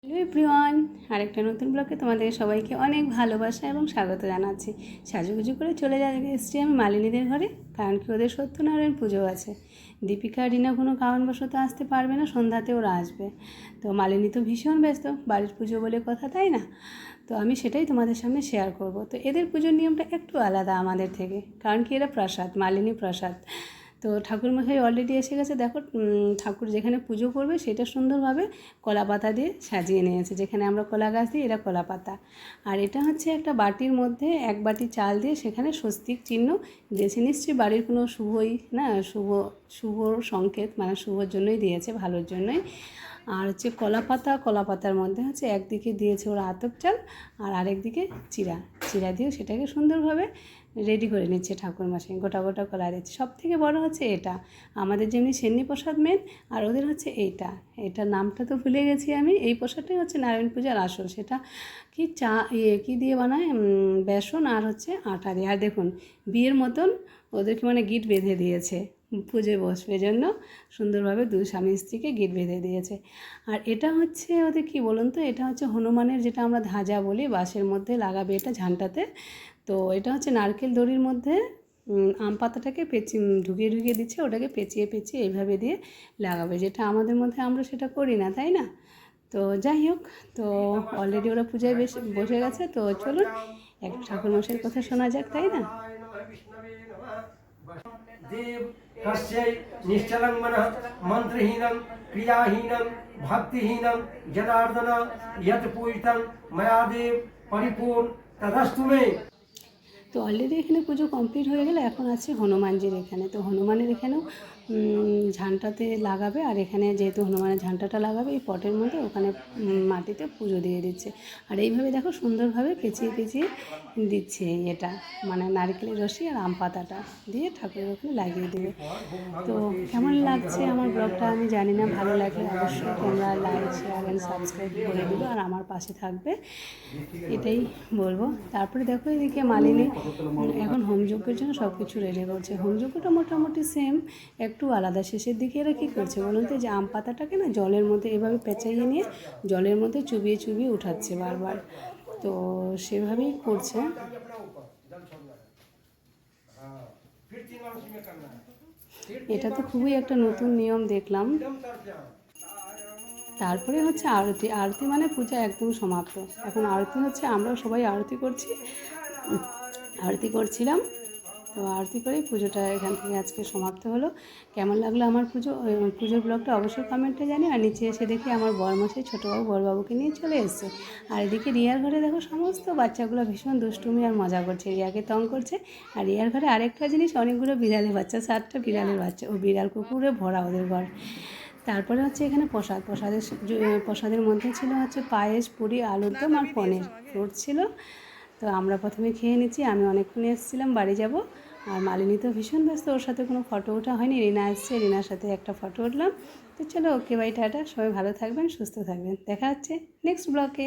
Hello everyone, আরেকটা নতুন ব্লগে তোমাদের সবাইকে অনেক ভালোবাসা এবং স্বাগত জানাচ্ছি। সাজুগুজু করে চলে এসেছি আমি মালিনীদের ঘরে, কারণ কি ওদের সত্যনারায়ণ পুজো আছে। দীপিকা রিনা কোনো কারণবশত আসতে পারবে না, সন্ধ্যাতে ওরা আসবে। তো মালিনী তো ভীষণ ব্যস্ত, বাড়ির পুজো বলে কথা, তাই না? তো আমি সেটাই তোমাদের সামনে শেয়ার করব। তো এদের পুজোর নিয়মটা একটু আলাদা আমাদের থেকে, কারণ কি এরা প্রসাদ, মালিনী প্রসাদ। তো ঠাকুরমশাই অলরেডি এসে গেছে, দেখো ঠাকুর যেখানে পুজো করবে সেটা সুন্দরভাবে কলা পাতা দিয়ে সাজিয়ে নিয়েছে। যেখানে আমরা কলা গাছ দিই, এরা কলা পাতা। আর এটা হচ্ছে একটা বাটির মধ্যে এক বাটি চাল দিয়ে সেখানে স্বস্তিক চিহ্ন দিয়েছে। নিশ্চয়ই বাড়ির কোনো শুভই না, শুভ সংকেত, মানে শুভর জন্যই দিয়েছে, ভালোর জন্যই। আর হচ্ছে কলা পাতা, কলা পাতার মধ্যে হচ্ছে একদিকে দিয়েছে ওরা আতপ চাল আর আরেকদিকে চিরা দিয়েও সেটাকে সুন্দরভাবে রেডি করে নিচ্ছে ঠাকুরমশাই। গোটা গোটা কলা দিচ্ছে। সব থেকে বড় হচ্ছে এটা, আমাদের যেমনি সেন্নি প্রসাদ মেন, আর ওদের হচ্ছে এটার নামটা তো ভুলে গেছি আমি। এই প্রসাদটাই হচ্ছে নারায়ণ পূজার আসল। সেটা কি কী দিয়ে বানায়, বেসন আর হচ্ছে আটা দিয়ে। আর দেখুন বিয়ের মতন ওদেরকে মানে গিট বেঁধে দিয়েছে, পুজোয় বসবে জন্য সুন্দরভাবে দুই স্বামী স্ত্রীকে গিট বেঁধে দিয়েছে। আর এটা হচ্ছে ওদের কী বলুন তো, এটা হচ্ছে হনুমানের, যেটা আমরা ধাজা বলি, বাঁশের মধ্যে লাগাবে এটা ঝান্টাতে। তো এটা হচ্ছে নারকেল দড়ির মধ্যে আম পাতাটাকে ঢুকিয়ে দিচ্ছে, ওটাকে পেঁচিয়ে এইভাবে দিয়ে লাগাবে, যেটা আমাদের মধ্যে আমরা সেটা করি না, তাই না? তো যাই হোক, তো অলরেডি ওরা পূজায় বসে গেছে। তো চলুন একটা ঠাকুরমশাইয়ের কথা শোনা যাক, তাই না? देव कस्यै निश्चलं मनः मंत्रहीनं क्रियाहीनं भक्तिहीनं जनार्दन यत् पूजितं मया देव परिपूर्ण तदस्तु मे। তো অলরেডি এখানে পুজো কমপ্লিট হয়ে গেলে এখন আছে হনুমানজির এখানে। তো হনুমানের এখানেও ঝান্টাতে লাগাবে, আর এখানে যেহেতু হনুমানের ঝান্টাটা লাগাবে এই পটের মধ্যে, ওখানে মাটিতে পুজো দিয়ে দিচ্ছে। আর এইভাবে দেখো সুন্দরভাবে পেঁচিয়ে দিচ্ছে এটা, মানে নারকেলের রসি আর আম পাতাটা দিয়ে ঠাকুরের ওখানে লাগিয়ে দেবে। তো কেমন লাগছে আমার ব্লগটা আমি জানি না, ভালো লাগলে অবশ্যই তোমরা লাইক, শেয়ার অ্যান্ড সাবস্ক্রাইব করে দিও আর আমার পাশে থাকবে, এটাই বলবো। তারপরে দেখো এদিকে মালিনী এখন হোমযজ্ঞের জন্য সব কিছু রেডি করছে। হোমযজ্ঞটা মোটামুটি সেম, একটু আলাদা। শেষের দিকে এরা কী করছে বলুন তো, যে আম পাতাটাকে না জলের মধ্যে এভাবে পেঁচাইয়ে নিয়ে জলের মধ্যে চুবিয়ে উঠাচ্ছে বারবার। তো সেভাবেই করছে। এটা তো খুবই একটা নতুন নিয়ম দেখলাম। তারপরে হচ্ছে আরতি। আরতি মানে পূজা একদম সমাপ্ত। এখন আরতি হচ্ছে, আমরাও সবাই আরতি করছিলাম। তো আরতি করেই পুজোটা এখান থেকে আজকে সমাপ্ত হলো। কেমন লাগলো আমার পুজোর ব্লগটা অবশ্যই কমেন্টে জানি। আর নিচে এসে দেখি আমার বরমশাই ছোটোবাবু বড়বাবুকে নিয়ে চলে এসছে। আর এদিকে রিয়ার ঘরে দেখো সমস্ত বাচ্চাগুলো ভীষণ দুষ্টুমি আর মজা করছে, রিয়াকে তং করছে। আর রিয়ার ঘরে আরেকটা জিনিস, অনেকগুলো বিড়ালের বাচ্চা, 7টা বিড়ালের বাচ্চা, ও বিড়াল কুকুরে ভরা ওদের ঘর। তারপরে হচ্ছে এখানে প্রসাদের মধ্যে ছিল হচ্ছে পায়েস, পুরি, আলুর দম আর পনির, ফ্রুট ছিল। তো আমরা প্রথমে খেয়ে নিচ্ছি। আমি অনেকক্ষণ এসেছিলাম, বাড়ি যাব। আর মালিনী তো ভীষণ ব্যস্ত, ওর সাথে কোনো ফটো ওঠা হয়নি। রিনা এসছে, রিনার সাথে একটা ফটো উঠলাম। তো চলো, ওকে বাই, টাটা। সবাই ভালো থাকবেন, সুস্থ থাকবেন, দেখা হচ্ছে নেক্সট ব্লগে।